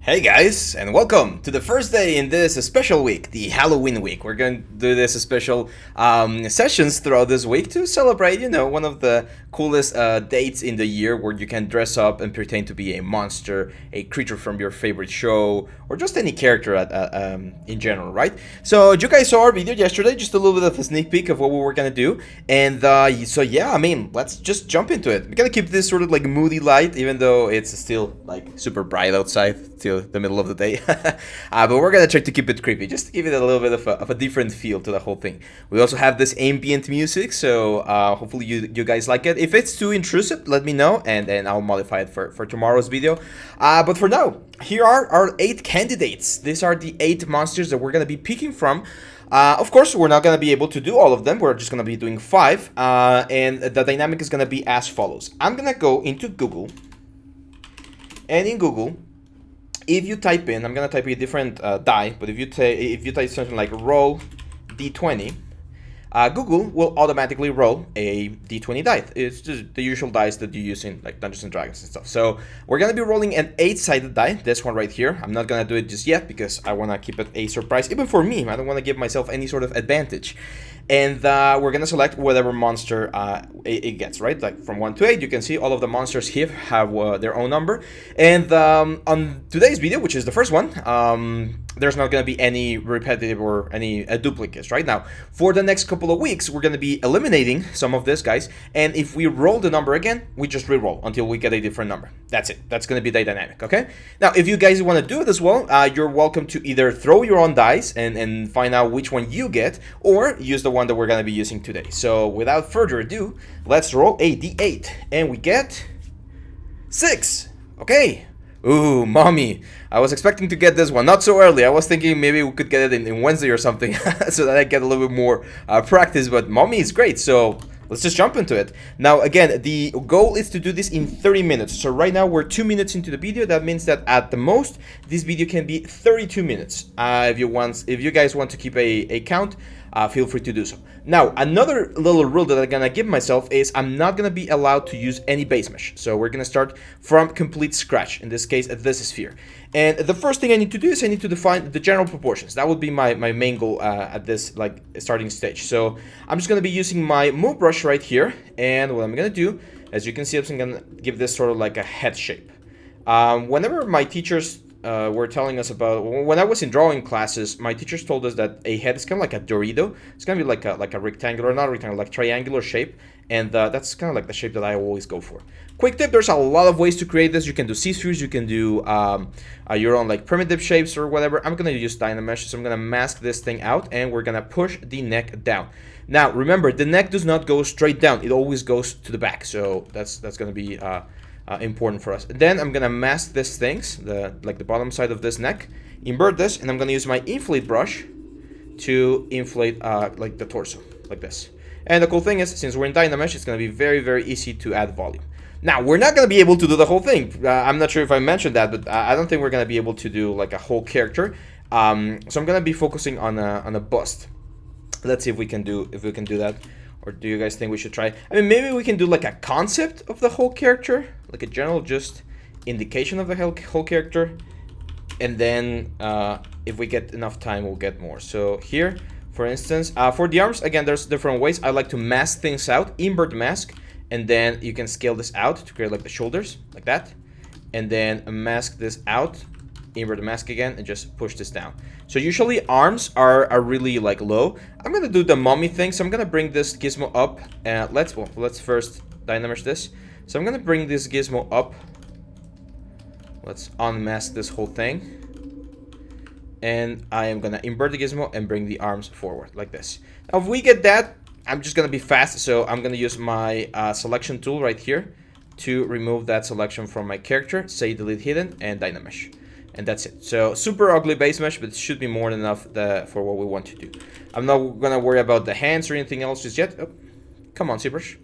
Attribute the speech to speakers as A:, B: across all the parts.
A: Hey guys, and welcome to the first day in this special week, the Halloween week. We're going to do this special sessions throughout this week to celebrate, one of the coolest dates in the year where you can dress up and pretend to be a monster, a creature from your favorite show, or just any character in general, right? So you guys saw our video yesterday, just a little bit of a sneak peek of what we were going to do. And so yeah, I mean, let's just jump into it. We're going to keep this sort of like moody light, even though it's still like super bright outside till the middle of the day. But we're gonna try to keep it creepy, just to give it a little bit of a different feel to the whole thing. We also have this ambient music, so hopefully you guys like it. If it's too intrusive, let me know, and then I'll modify it for tomorrow's video. But for now, here are our 8 candidates. These are the 8 monsters that we're gonna be picking from. Of course, we're not going to be able to do all of them. We're just going to be doing 5. And the dynamic is going to be as follows. I'm going to go into Google. And in Google, if you type in, I'm going to type in a different die. But if you type something like roll d20, Google will automatically roll a d20 die. It's just the usual dice that you use in like Dungeons and Dragons and stuff. So we're going to be rolling an 8-sided die, this one right here. I'm not going to do it just yet because I want to keep it a surprise, even for me. I don't want to give myself any sort of advantage. And we're going to select whatever monster it gets, right? Like from 1 to 8, you can see all of the monsters here have their own number. And on today's video, which is the first one, there's not going to be any repetitive or any duplicates right now. For the next couple of weeks, we're going to be eliminating some of these guys. And if we roll the number again, we just re-roll until we get a different number. That's it. That's going to be the dynamic, okay? Now, if you guys want to do it as well, you're welcome to either throw your own dice and find out which one you get, or use the one that we're going to be using today. So without further ado, let's roll a d8. And we get 6. Okay. Ooh, mommy. I was expecting to get this one. Not so early. I was thinking maybe we could get it in Wednesday or something so that I get a little bit more practice. But mommy is great. So let's just jump into it. Now, again, the goal is to do this in 30 minutes. So right now we're 2 minutes into the video. That means that at the most, this video can be 32 minutes. If you guys want to keep a count, feel free to do so. Now, another little rule that I'm gonna give myself is I'm not gonna be allowed to use any base mesh. So we're gonna start from complete scratch. In this case, this sphere. And the first thing I need to do is I need to define the general proportions. That would be my main goal at this like starting stage. So I'm just gonna be using my move brush right here. And what I'm gonna do, as you can see, I'm gonna give this sort of like a head shape. Whenever my teachers were telling us about, when I was in drawing classes, my teachers told us that a head is kind of like a Dorito. It's gonna be like a rectangular, not rectangular, like triangular shape, and that's kind of like the shape that I always go for. Quick tip: there's a lot of ways to create this. You can do C-spheres, you can do your own like primitive shapes or whatever. I'm gonna use Dynamesh, so I'm gonna mask this thing out, and we're gonna push the neck down. Now, remember, the neck does not go straight down; it always goes to the back. So that's gonna be important for us. Then I'm gonna mask these things, like the bottom side of this neck, invert this, and I'm gonna use my inflate brush to inflate like the torso, like this. And the cool thing is, since we're in Dynamesh, it's gonna be very, very easy to add volume. Now, we're not gonna be able to do the whole thing. I'm not sure if I mentioned that, but I don't think we're gonna be able to do like a whole character. So I'm gonna be focusing on a bust. Let's see if we can do that. Or do you guys think we should try? I mean, maybe we can do like a concept of the whole character, like a general just indication of the whole character. And then if we get enough time, we'll get more. So here, for instance, for the arms, again, there's different ways. I like to mask things out, invert mask, and then you can scale this out to create like the shoulders, like that. And then mask this out, invert the mask again, and just push this down. So usually arms are really like low. I'm gonna do the mummy thing, so I'm gonna bring this gizmo up. Let's first Dynamesh this. So I'm gonna bring this gizmo up. Let's unmask this whole thing. And I am gonna invert the gizmo and bring the arms forward like this. Now if we get that, I'm just gonna be fast, so I'm gonna use my selection tool right here to remove that selection from my character, say delete hidden, and Dynamesh. And that's it. So super ugly base mesh, but it should be more than enough for what we want to do. I'm not gonna worry about the hands or anything else just yet. Oh, come on, ZBrush.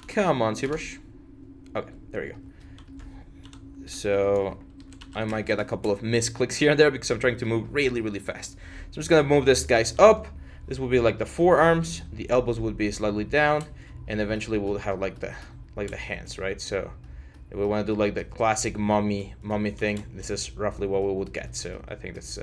A: Come on, ZBrush. Okay, there we go. So I might get a couple of misclicks here and there because I'm trying to move really, really fast. So I'm just gonna move this guys up. This will be like the forearms. The elbows would be slightly down, and eventually we'll have like the hands, right? So if we want to do like the classic mummy thing, this is roughly what we would get. So I think that's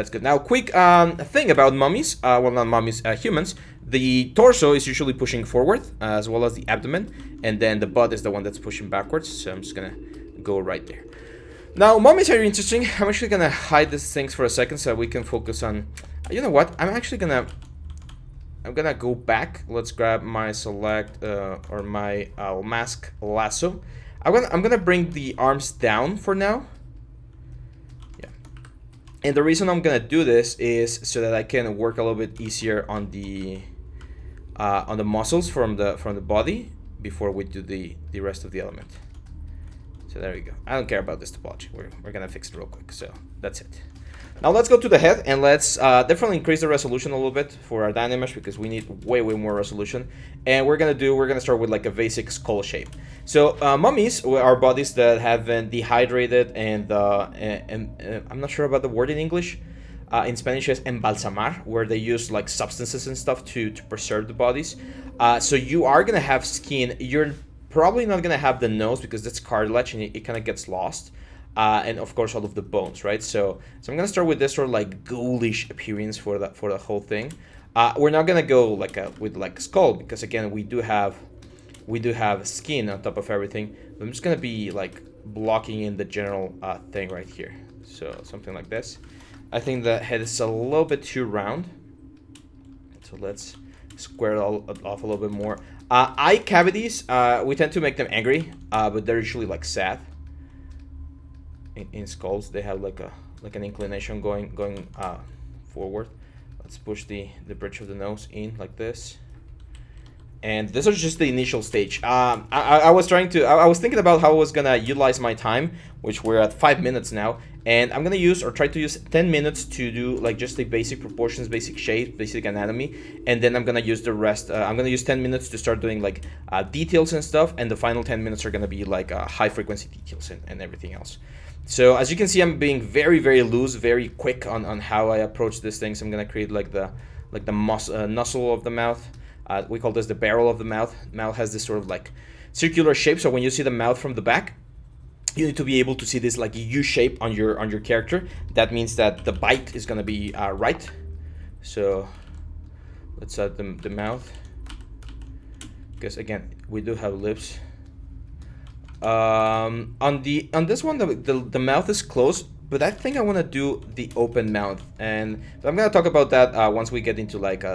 A: good. Now, quick thing about mummies, well, not mummies, humans. The torso is usually pushing forward, as well as the abdomen, and then the butt is the one that's pushing backwards. So I'm just gonna go right there. Now, mummies are interesting. I'm actually gonna hide these things for a second so we can focus on. You know what? I'm gonna go back. Let's grab my select or my mask lasso. I'm gonna bring the arms down for now. Yeah, and the reason I'm gonna do this is so that I can work a little bit easier on the muscles from the body before we do the rest of the element. So there we go. I don't care about this topology. We're gonna fix it real quick. So that's it. Now let's go to the head, and let's definitely increase the resolution a little bit for our Dynamesh, because we need way more resolution. And we're gonna start with like a basic skull shape. So mummies are bodies that have been dehydrated and I'm not sure about the word in English. In Spanish is embalsamar, where they use like substances and stuff to preserve the bodies. So you are gonna have skin. You're probably not gonna have the nose because that's cartilage and it kind of gets lost. And of course all of the bones, right? So I'm gonna start with this sort of like ghoulish appearance for the whole thing. We're not gonna go like with like skull, because again we do have skin on top of everything. I'm just gonna be like blocking in the general thing right here. So something like this. I think the head is a little bit too round, so let's square it all off a little bit more. Eye cavities, we tend to make them angry, but they're usually like sad. In skulls, they have like an inclination going forward. Let's push the bridge of the nose in like this. And this is just the initial stage. I was thinking about how I was gonna utilize my time, which we're at 5 minutes now, and I'm gonna try to use 10 minutes to do like just the basic proportions, basic shape, basic anatomy, and then I'm gonna use the rest. I'm gonna use 10 minutes to start doing like details and stuff, and the final 10 minutes are gonna be like high frequency details and everything else. So as you can see, I'm being very loose, very quick on how I approach these things. I'm gonna create like the nozzle of the mouth. We call this the barrel of the mouth. Mouth has this sort of like circular shape, so when you see the mouth from the back, you need to be able to see this like U shape on your character. That means that the bite is gonna be right. So let's add the mouth, because again we do have lips. On this one, the mouth is closed, but I think I want to do the open mouth, and I'm gonna talk about that once we get into like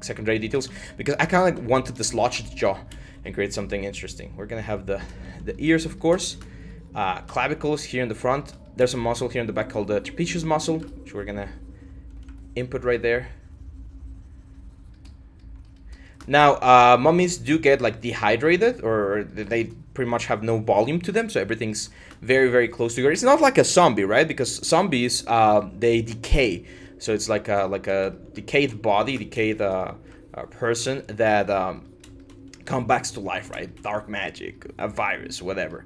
A: secondary details, because I kind of like want to dislodge the jaw and create something interesting. We're gonna have the ears, of course, clavicles here in the front. There's a muscle here in the back called the trapezius muscle, which we're gonna input right there. Now, mummies do get like dehydrated, or they pretty much have no volume to them, so everything's very close together. It's not like a zombie, right? Because zombies, they decay, so it's like a decayed body, decayed person that comes back to life, right? Dark magic, a virus, whatever.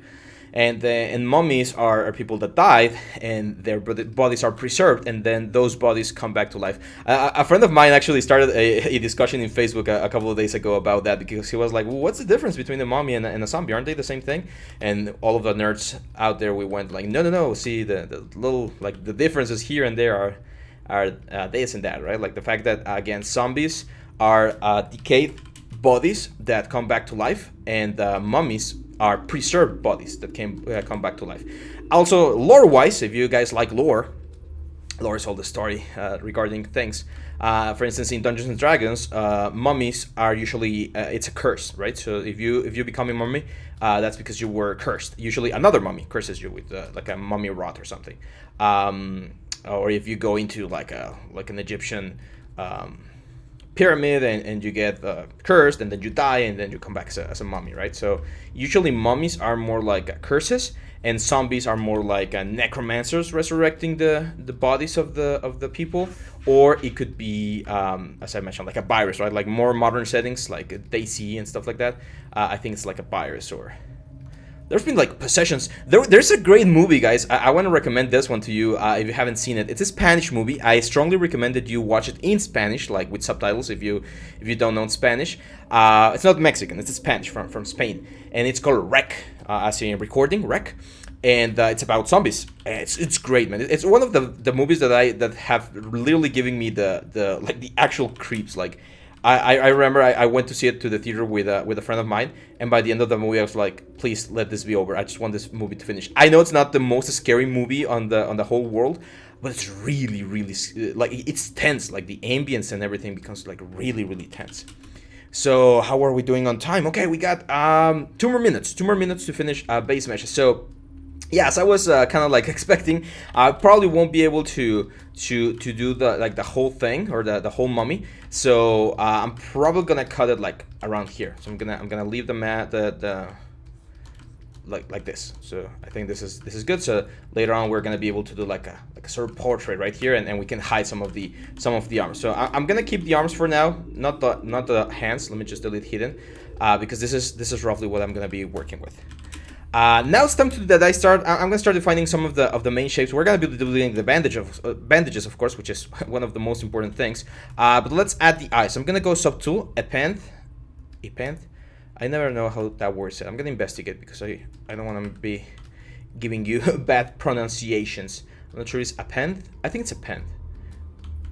A: And mummies are people that died, and their bodies are preserved, and then those bodies come back to life. A friend of mine actually started a discussion in Facebook a couple of days ago about that, because he was like, well, what's the difference between a mummy and a zombie? Aren't they the same thing? And all of the nerds out there, we went like, no, see, the little, like, the differences here and there are this and that, right? Like the fact that, again, zombies are decayed bodies that come back to life, and mummies are preserved bodies that come back to life. Also, lore-wise, if you guys like lore is all the story regarding things. For instance, in Dungeons and Dragons, mummies are usually it's a curse, right? So if you become a mummy, that's because you were cursed. Usually, another mummy curses you with like a mummy rot or something. Or if you go into like an Egyptian pyramid and you get cursed, and then you die, and then you come back as a mummy, right? So usually mummies are more like curses, and zombies are more like necromancers resurrecting the bodies of the people. Or it could be, as I mentioned, like a virus, right? Like more modern settings like DayZ and stuff like that. I think it's like a virus, or There's been like possessions. There's a great movie, guys. I want to recommend this one to you if you haven't seen it. It's a Spanish movie. I strongly recommend that you watch it in Spanish, like with subtitles if you don't know Spanish. It's not Mexican. It's Spanish from Spain, and it's called Rec, as in recording Rec, and it's about zombies. It's great, man. It's one of the movies that have literally given me the actual creeps. Like I remember I went to see it to the theater with a friend of mine, and by the end of the movie I was like, please let this be over. I just want this movie to finish. I know it's not the most scary movie on the whole world, but it's really like it's tense. Like the ambience and everything becomes like really tense. So how are we doing on time? Okay, we got 2 more minutes to finish base mesh. So yeah, as I was kind of like expecting, I probably won't be able to do the whole thing or the whole mummy. So I'm probably gonna cut it like around here. So I'm gonna leave the mat like this. So I think this is good. So later on we're gonna be able to do like a sort of portrait right here, and we can hide some of the arms. So I'm gonna keep the arms for now, not the hands. Let me just delete hidden, because this is roughly what I'm gonna be working with. Now it's time to I'm gonna start defining some of the main shapes. We're gonna be doing the bandages, of course, which is one of the most important things. But let's add the eyes. I'm gonna go subtool, append. I never know how that works. I'm gonna investigate because I don't want to be giving you bad pronunciations. I'm not sure it's append. I think it's append,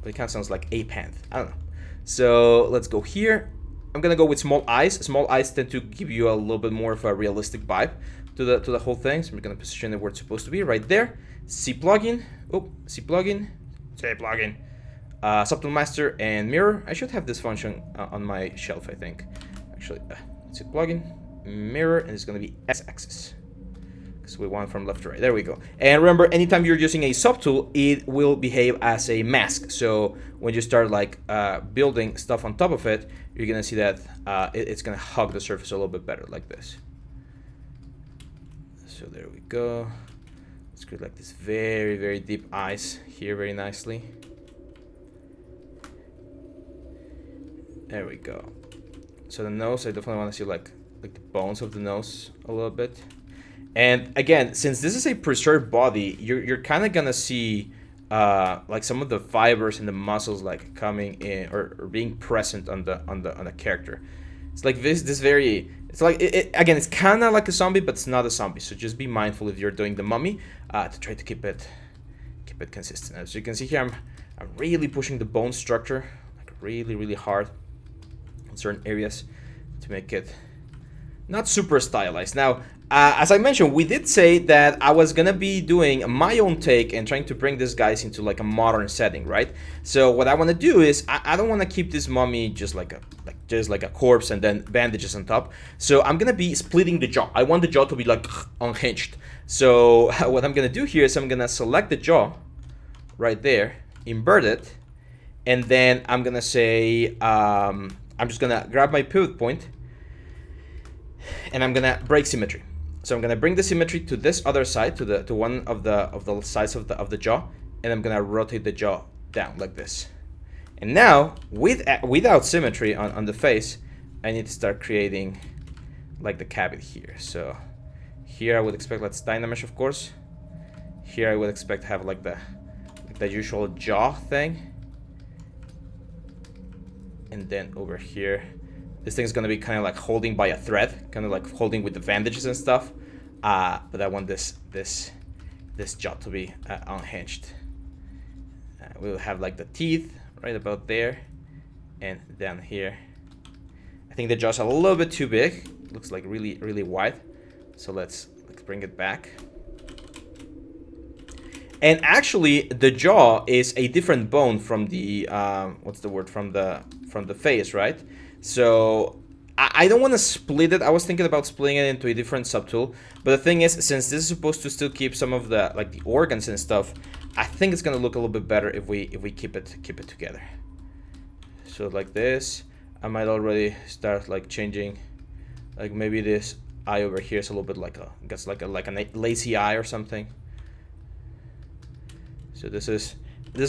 A: but it kind of sounds like append. I don't know. So let's go here. I'm gonna go with small eyes. Small eyes tend to give you a little bit more of a realistic vibe to the whole thing. So we're gonna position it where it's supposed to be, right there. C plugin. Subtool master and mirror. I should have this function on my shelf, I think. Actually, C plugin, mirror, and it's gonna be x-axis. So we want from left to right. There we go. And remember, anytime you're using a subtool, it will behave as a mask. So when you start like building stuff on top of it, you're gonna see that it's gonna hug the surface a little bit better, like this. So there we go. Let's create like this very deep eyes here, very nicely. There we go. So the nose, I definitely want to see like the bones of the nose a little bit. And again, since this is a preserved body, you're kind of gonna see like some of the fibers and the muscles like coming in or being present on the character. It's like this very. It's like again, it's kind of like a zombie, but it's not a zombie. So just be mindful if you're doing the mummy to try to keep it consistent. As you can see here, I'm really pushing the bone structure like really hard in certain areas to make it not super stylized. Now, as I mentioned, we did say that I was gonna be doing my own take and trying to bring these guys into like a modern setting, right? So what I want to do is I don't want to keep this mummy just like a corpse and then bandages on top. So I'm gonna be splitting the jaw. I want the jaw to be like unhinged. So what I'm gonna do here is I'm gonna select the jaw right there, invert it, and then I'm gonna say I'm just gonna grab my pivot point and I'm gonna break symmetry. So I'm gonna bring the symmetry to this other side, to one of the sides of the jaw, and I'm gonna rotate the jaw down like this. And now, without symmetry on the face, I need to start creating like the cavity here. So here I would expect, let's Dynamesh, of course. Here I would expect to have like the usual jaw thing. And then over here, this thing's gonna be kind of like holding by a thread, kind of like holding with the bandages and stuff. But I want this jaw to be unhinged. We'll have like the teeth right about there and down here. I think the jaw's a little bit too big. It looks like really wide. So let's bring it back. And actually, the jaw is a different bone from the what's the word, from the face, right? So I don't want to split it. I was thinking about splitting it into a different subtool, but the thing is, since this is supposed to still keep some of the like the organs and stuff, I think it's gonna look a little bit better if we keep it together. So like this, I might already start like changing, like maybe this eye over here is a little bit like a lazy eye or something. So this is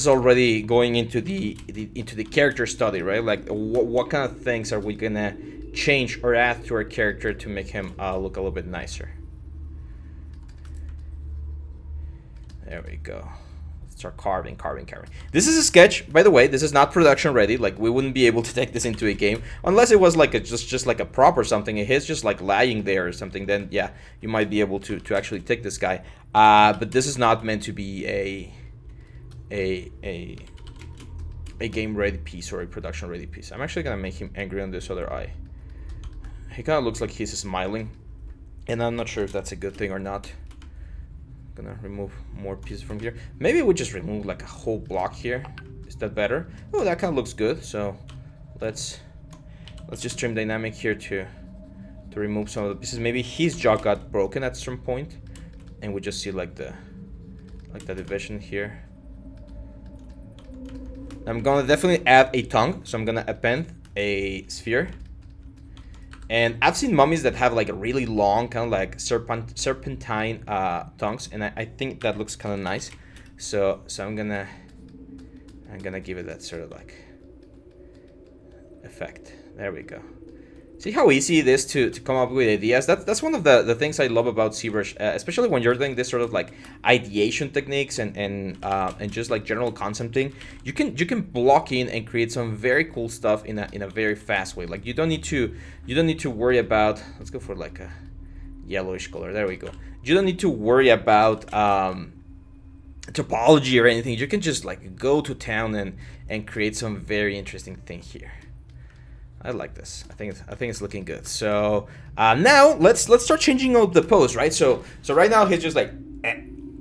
A: already going into the character study, right? Like what kind of things are we gonna change or add to our character to make him look a little bit nicer? There we go. Let's start carving. This is a sketch, by the way. This is not production ready. Like, we wouldn't be able to take this into a game unless it was like a just like a prop or something. If it's just like lying there or something, then yeah, you might be able to actually take this guy. But this is not meant to be a game ready piece or a production ready piece. I'm actually gonna make him angry on this other eye. He kind of looks like he's smiling, and I'm not sure if that's a good thing or not. I'm gonna remove more pieces from here. Maybe we just remove like a whole block here. Is that better? Oh, that kind of looks good. So let's just trim dynamic here to remove some of the pieces. Maybe his jaw got broken at some point, and we just see like the division here. I'm gonna definitely add a tongue, so I'm gonna append a sphere. And I've seen mummies that have like a really long, kind of like serpentine tongues, and I think that looks kind of nice. So I'm gonna give it that sort of like effect. There we go. See how easy it is to come up with ideas? That's one of the things I love about ZBrush, especially when you're doing this sort of like ideation techniques and just like general concepting. You can block in and create some very cool stuff in a very fast way. Like you don't need to worry about. Let's go for like a yellowish color. There we go. You don't need to worry about topology or anything. You can just like go to town and create some very interesting thing here. I like this. I think it's looking good. So now let's start changing out the pose, right? So right now he's just like,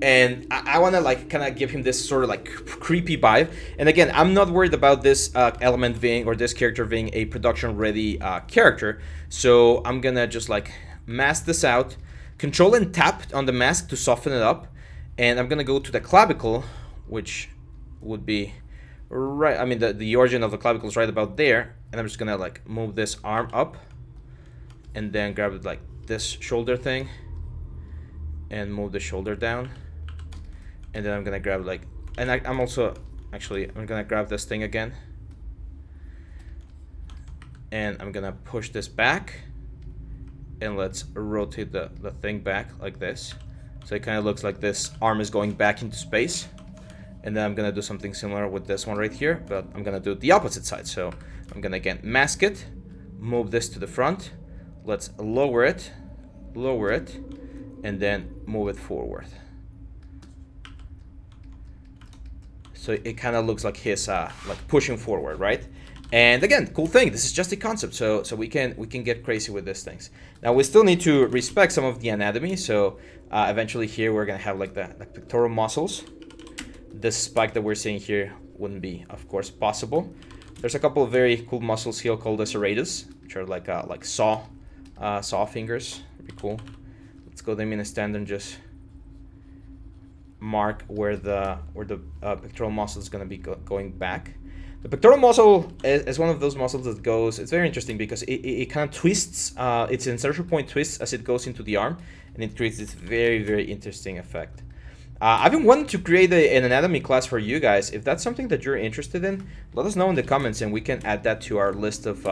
A: and I want to like kind of give him this sort of like creepy vibe. And again, I'm not worried about this element being or this character being a production ready character. So I'm gonna just like mask this out, control and tap on the mask to soften it up, and I'm gonna go to the clavicle, which would be right. I mean the origin of the clavicle is right about there. And I'm just gonna like move this arm up and then grab it like this shoulder thing and move the shoulder down, and then I'm gonna grab like, and I'm also actually I'm gonna grab this thing again and I'm gonna push this back, and let's rotate the thing back like this, so it kind of looks like this arm is going back into space. And then I'm gonna do something similar with this one right here, but I'm gonna do the opposite side. So I'm gonna again mask it, move this to the front, let's lower it, and then move it forward. So it kind of looks like he's like pushing forward, right? And again, cool thing, this is just a concept, so we can get crazy with these things. Now we still need to respect some of the anatomy. So eventually here we're gonna have like the pectoral muscles. This spike that we're seeing here wouldn't be, of course, possible. There's a couple of very cool muscles here called the serratus, which are like saw fingers. Pretty cool. Let's go them in a stand and just mark where the pectoral muscle is going to be going back. The pectoral muscle is one of those muscles that goes. It's very interesting because it kind of twists. Its insertion point twists as it goes into the arm, and it creates this very, very interesting effect. I've been wanting to create an anatomy class for you guys. If that's something that you're interested in, let us know in the comments, and we can add that to our list of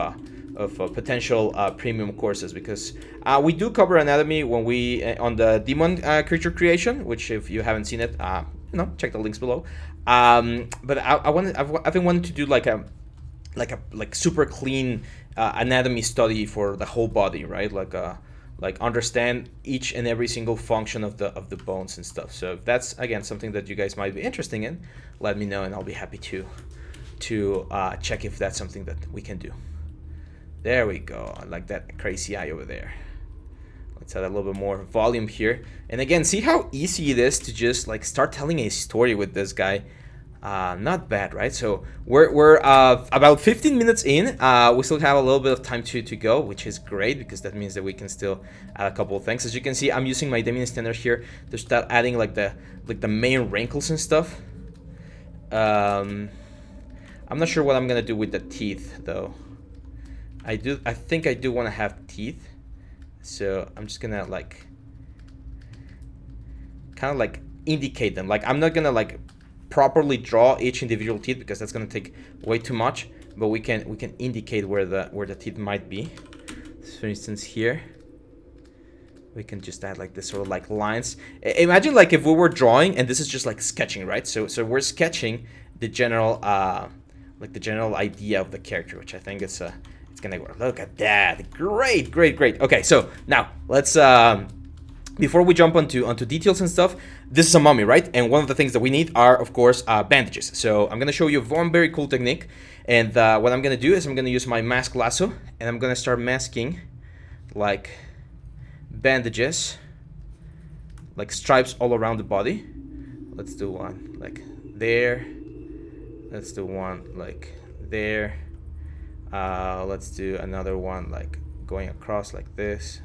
A: potential premium courses, because we do cover anatomy when we on the demon creature creation, which if you haven't seen it, check the links below. But I've been wanting to do like a super clean anatomy study for the whole body, right? Like understand each and every single function of the bones and stuff. So if that's again something that you guys might be interested in, let me know and I'll be happy to check if that's something that we can do. There we go. I like that crazy eye over there. Let's add a little bit more volume here. And again, see how easy it is to just like start telling a story with this guy. Not bad, right? So we're about 15 minutes in. We still have a little bit of time to go, which is great because that means that we can still add a couple of things. As you can see, I'm using my Damien standard here to start adding like the main wrinkles and stuff. I'm not sure what I'm gonna do with the teeth though. I think I do want to have teeth, so I'm just gonna like kind of like indicate them. Like I'm not gonna like properly draw each individual teeth because that's gonna take way too much, but we can indicate where the teeth might be. So for instance here, we can just add like this sort of like lines. Imagine like if we were drawing, and this is just like sketching, right? So we're sketching the general like the general idea of the character, which I think it's gonna work. Look at that. Great, great, great. Okay, so now let's before we jump onto details and stuff, this is a mummy, right? And one of the things that we need are, of course, bandages. So I'm gonna show you one very cool technique, and what I'm gonna do is I'm gonna use my mask lasso, and I'm gonna start masking like bandages, like stripes all around the body. Let's do one like there. Let's do one like there. Let's do another one like going across like this.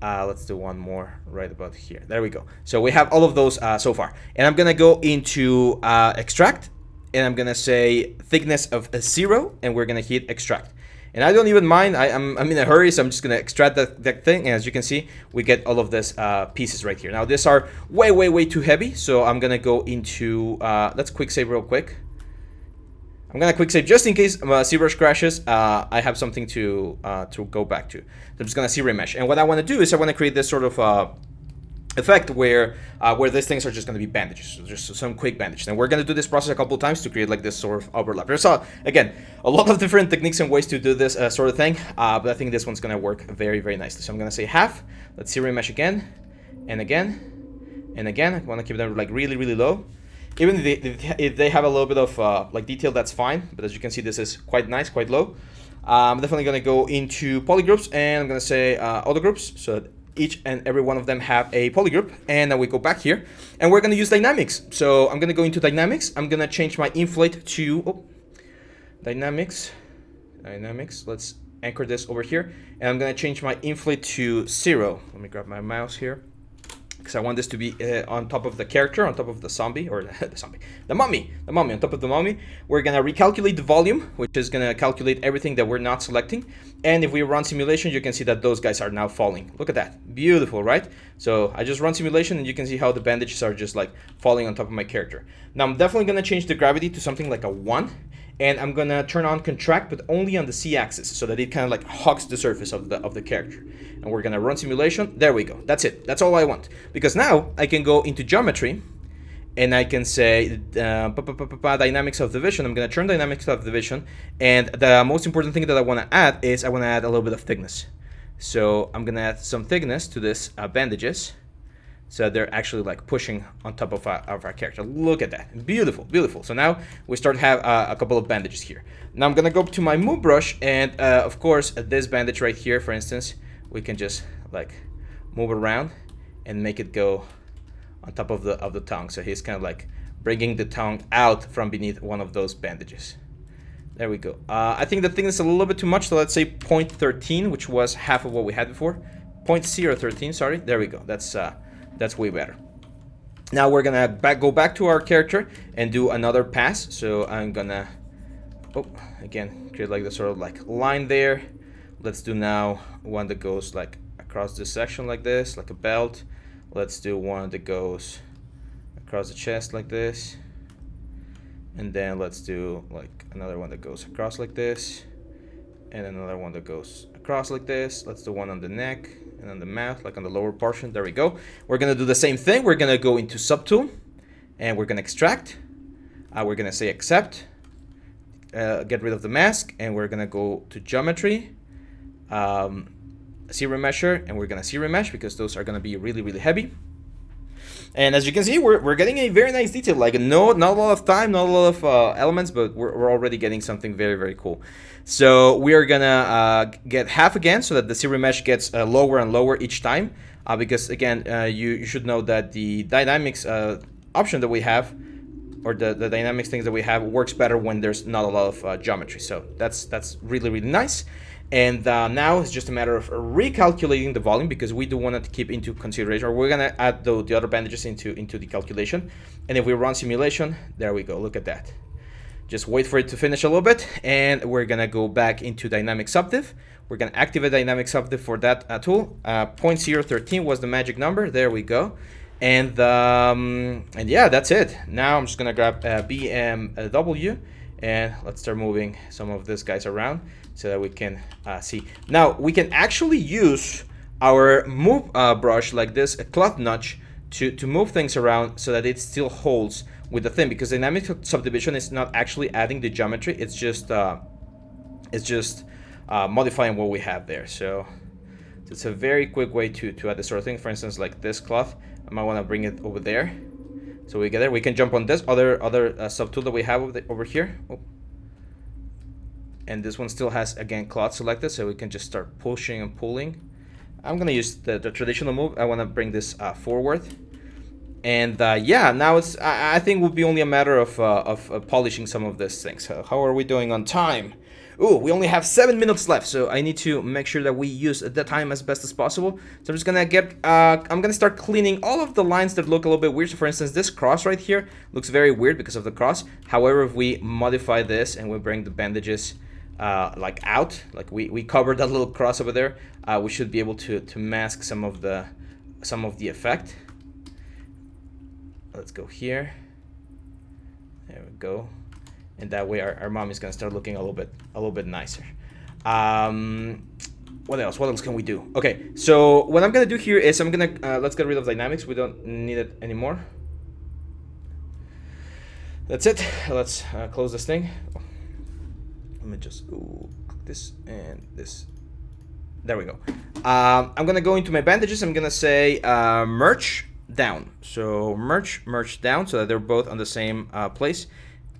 A: Let's do one more right about here. There we go. So we have all of those so far. And I'm gonna go into extract, and I'm gonna say thickness of 0, and we're gonna hit extract. And I don't even mind, I'm in a hurry, so I'm just gonna extract that thing, and as you can see, we get all of these pieces right here. Now these are way too heavy, so I'm gonna go into, let's quick save real quick. I'm gonna quick save just in case ZBrush crashes. I have something to go back to. So I'm just gonna see remesh, and what I want to do is I want to create this sort of effect where these things are just gonna be bandages, so just some quick bandages. And we're gonna do this process a couple of times to create like this sort of overlap. There's again a lot of different techniques and ways to do this sort of thing, but I think this one's gonna work very nicely. So I'm gonna say half. Let's see remesh again, and again, and again. I want to keep them like really low. Even if they have a little bit of like detail, that's fine. But as you can see, this is quite nice, quite low. I'm definitely going to go into polygroups, and I'm going to say auto groups. So that each and every one of them have a polygroup. And then we go back here, and we're going to use dynamics. So I'm going to go into dynamics. I'm going to change my inflate to dynamics. Let's anchor this over here. And I'm going to change my inflate to 0. Let me grab my mouse here, because I want this to be on top of the character, on top of the zombie, or the mummy, on top of the mummy. We're gonna recalculate the volume, which is gonna calculate everything that we're not selecting. And if we run simulation, you can see that those guys are now falling. Look at that, beautiful, right? So I just run simulation, and you can see how the bandages are just like falling on top of my character. Now I'm definitely gonna change the gravity to something like a 1. And I'm gonna turn on contract, but only on the Z-axis, so that it kind of like hugs the surface of the character. And we're gonna run simulation. There we go. That's it. That's all I want. Because now I can go into geometry, and I can say dynamics of division. I'm gonna turn dynamics of division, and the most important thing that I want to add is I want to add a little bit of thickness. So I'm gonna add some thickness to this bandages, so they're actually like pushing on top of our character. Look at that, beautiful. So now we start to have a couple of bandages here. Now I'm gonna go to my move brush, and of course this bandage right here, for instance, we can just like move it around and make it go on top of the tongue. So he's kind of like bringing the tongue out from beneath one of those bandages. There we go. I think the thickness is a little bit too much, so let's say 0.13, which was half of what we had before. 0.013, sorry. There we go. That's way better. Now we're gonna go back to our character and do another pass. So I'm gonna, again, create like the sort of like line there. Let's do now one that goes like across this section like this, like a belt. Let's do one that goes across the chest like this. And then let's do like another one that goes across like this. And another one that goes across like this. Let's do one on the neck and on the mouth, like on the lower portion. There we go. We're gonna do the same thing. We're gonna go into subtool, and we're gonna extract. We're gonna say accept, get rid of the mask, and we're gonna go to geometry, see remesher, and we're gonna see remesh because those are gonna be really heavy. And as you can see, we're getting a very nice detail. Like not a lot of time, not a lot of elements, but we're already getting something very cool. So we are gonna get half again, so that the zero mesh gets lower and lower each time. Because again, you should know that the dynamics option that we have, or the dynamics things that we have, works better when there's not a lot of geometry. So that's really nice. And now it's just a matter of recalculating the volume, because we do want to keep into consideration, or we're gonna add the other bandages into the calculation. And if we run simulation, there we go. Look at that. Just wait for it to finish a little bit, and we're gonna go back into dynamic subdiv. We're gonna activate dynamic subdiv for that tool. 0.013 was the magic number. There we go. And yeah, that's it. Now I'm just gonna grab BMW, and let's start moving some of these guys around so that we can see. Now we can actually use our move brush, like this cloth notch, to move things around so that it still holds with the thing, because dynamic subdivision is not actually adding the geometry, it's just modifying what we have there. So it's a very quick way to add this sort of thing. For instance, like this cloth, I might want to bring it over there. So we get there. We can jump on this other subtool that we have over here. Oh. And this one still has, again, cloth selected, so we can just start pushing and pulling. I'm gonna use the traditional move. I want to bring this forward. And yeah, now it's, I think it will be only a matter of polishing some of these things. How are we doing on time? Ooh, we only have 7 minutes left, so I need to make sure that we use the time as best as possible. So I'm just gonna get, I'm gonna start cleaning all of the lines that look a little bit weird. So for instance, this cross right here looks very weird because of the cross. However, if we modify this and we bring the bandages like out, like we covered that little cross over there, we should be able to mask some of the effect. Let's go here. There we go. And that way our mom is gonna start looking a little bit nicer. What else can we do? Okay, so what I'm gonna do here is I'm gonna let's get rid of dynamics. We don't need it anymore. That's it. Let's close this thing. Let me just click this and this. There we go. I'm gonna go into my bandages. I'm gonna say merge down. So merge down, so that they're both on the same place.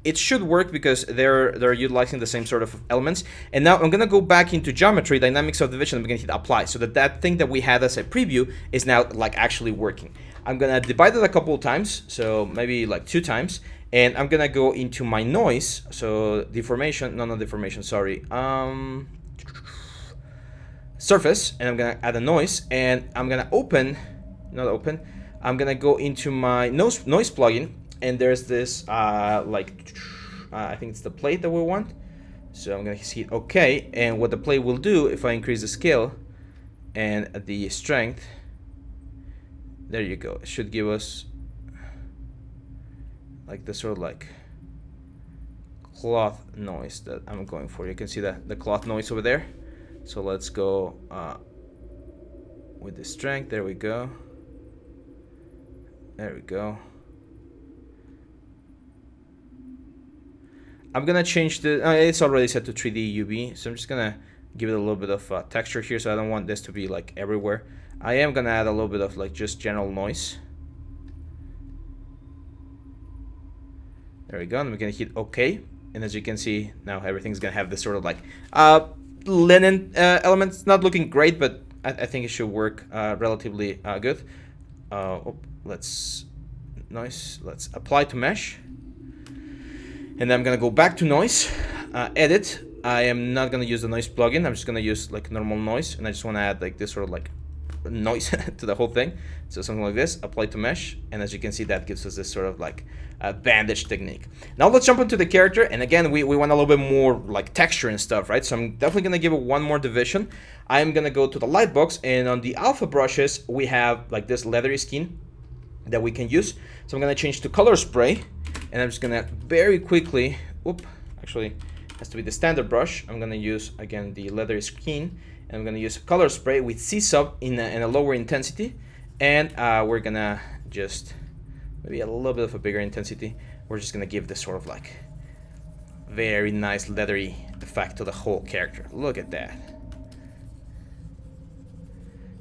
A: It should work because they're utilizing the same sort of elements. And now I'm gonna go back into geometry, dynamic subdivision. I'm gonna hit apply, so that thing that we had as a preview is now like actually working. I'm gonna divide it a couple of times, so maybe like 2 times, and I'm gonna go into my noise. So deformation, no, not deformation, sorry. Surface, and I'm gonna add a noise, and I'm gonna I'm gonna go into my noise plugin. And there's this, I think it's the plate that we want. So I'm gonna hit OK. And what the plate will do, if I increase the scale and the strength, there you go. It should give us like the sort of like cloth noise that I'm going for. You can see the cloth noise over there. So let's go with the strength. There we go. There we go. I'm gonna change the, it's already set to 3D UV, so I'm just gonna give it a little bit of texture here, so I don't want this to be like everywhere. I am gonna add a little bit of like just general noise. There we go, and we're gonna hit OK, and as you can see, now everything's gonna have this sort of like linen element. It's not looking great, but I think it should work relatively good. Let's apply to mesh. And then I'm gonna go back to noise, edit. I am not gonna use the noise plugin. I'm just gonna use like normal noise, and I just want to add like this sort of like noise to the whole thing. So something like this, apply to mesh, and as you can see, that gives us this sort of like bandage technique. Now let's jump into the character, and again, we want a little bit more like texture and stuff, right? So I'm definitely gonna give it one more division. I'm gonna go to the light box, and on the alpha brushes, we have like this leathery skin that we can use. So I'm gonna change to color spray. And I'm just gonna very quickly, actually it has to be the standard brush. I'm gonna use again the leather skin, and I'm gonna use color spray with C sub in a lower intensity, and we're gonna just maybe a little bit of a bigger intensity. We're just gonna give this sort of like very nice leathery effect to the whole character. Look at that.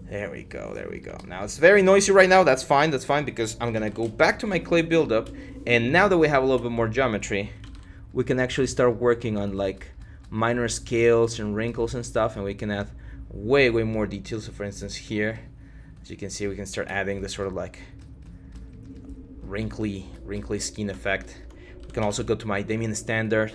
A: There we go, there we go. Now it's very noisy right now, that's fine, because I'm gonna go back to my clay buildup, and now that we have a little bit more geometry, we can actually start working on like minor scales and wrinkles and stuff, and we can add way more details. So for instance here, as you can see, we can start adding this sort of like wrinkly skin effect. We can also go to my Damien standard.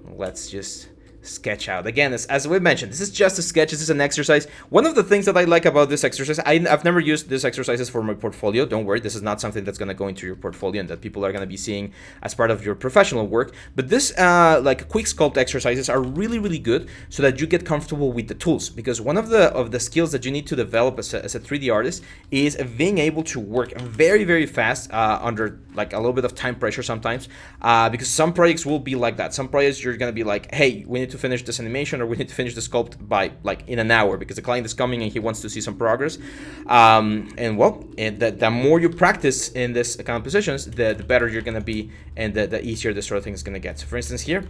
A: Let's just sketch out. Again, as we mentioned, this is just a sketch. This is an exercise. One of the things that I like about this exercise, I've never used these exercises for my portfolio. Don't worry, this is not something that's going to go into your portfolio and that people are going to be seeing as part of your professional work. But this like Quicksculpt exercises are really good, so that you get comfortable with the tools. Because one of the skills that you need to develop as a 3D artist is being able to work very fast under like a little bit of time pressure sometimes. Because some projects will be like that. Some projects you're going to be like, hey, we need to to finish this animation, or we need to finish the sculpt by like in an hour, because the client is coming and he wants to see some progress. And well, the more you practice in this kind of positions, the better you're gonna be, and the easier this sort of thing is gonna get. So for instance here,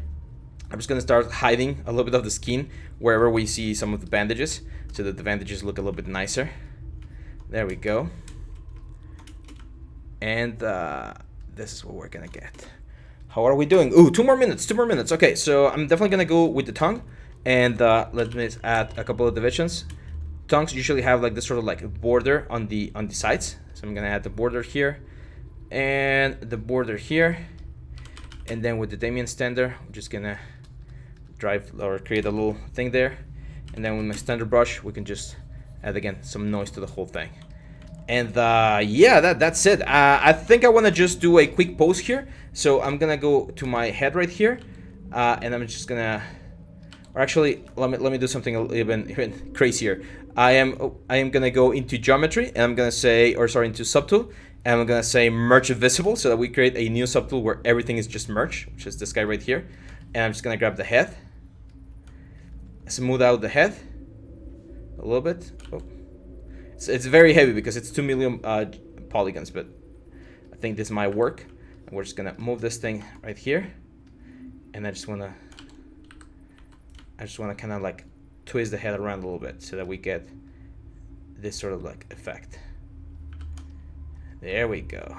A: I'm just gonna start hiding a little bit of the skin wherever we see some of the bandages, so that the bandages look a little bit nicer. There we go. And this is what we're gonna get. How are we doing? Ooh, 2 more minutes, 2 more minutes. Okay, so I'm definitely gonna go with the tongue, and let me add a couple of divisions. Tongues usually have like this sort of like border on the sides, so I'm gonna add the border here and the border here, and then with the Damien Stander, I'm just gonna drive or create a little thing there, and then with my standard brush, we can just add again some noise to the whole thing. And yeah, that's it. I think I want to just do a quick pose here. So I'm gonna go to my head right here, and I'm just gonna, or actually, let me do something even crazier. I am gonna go into geometry, and I'm gonna say, or sorry, into subtool, and I'm gonna say merge visible, so that we create a new subtool where everything is just merged, which is this guy right here. And I'm just gonna grab the head, smooth out the head a little bit. Oh. It's very heavy because it's 2 million polygons, but I think this might work. And we're just gonna move this thing right here, and I just wanna kind of like twist the head around a little bit, so that we get this sort of like effect. There we go.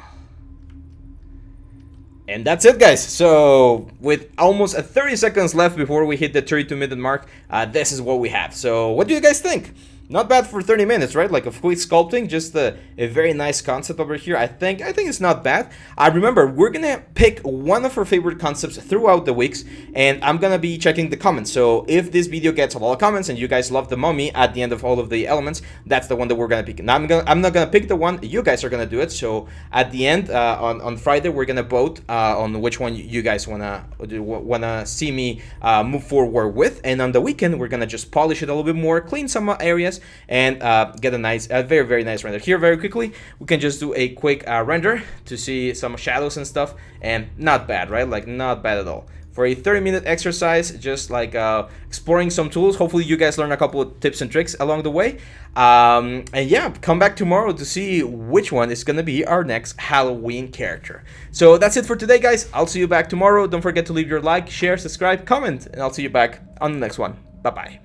A: And that's it, guys. So with almost 30 seconds left before we hit the 32-minute mark, this is what we have. So what do you guys think? Not bad for 30 minutes, right? Like a quick sculpting, just a very nice concept over here. I think it's not bad. Remember, we're gonna pick one of our favorite concepts throughout the weeks, and I'm gonna be checking the comments. So if this video gets a lot of comments and you guys love the mummy at the end of all of the elements, that's the one that we're gonna pick. Now I'm not gonna pick the one, you guys are gonna do it. So at the end, on Friday, we're gonna vote on which one you guys wanna see me move forward with, and on the weekend we're gonna just polish it a little bit more, clean some areas, and get a very nice render. Here very quickly we can just do a quick render to see some shadows and stuff, and not bad, right? Like not bad at all for a 30-minute exercise, just like exploring some tools. Hopefully you guys learn a couple of tips and tricks along the way, and yeah, come back tomorrow to see which one is gonna be our next Halloween character. So that's it for today, guys. I'll see you back tomorrow. Don't forget to leave your like, share, subscribe, comment, and I'll see you back on the next one. Bye bye.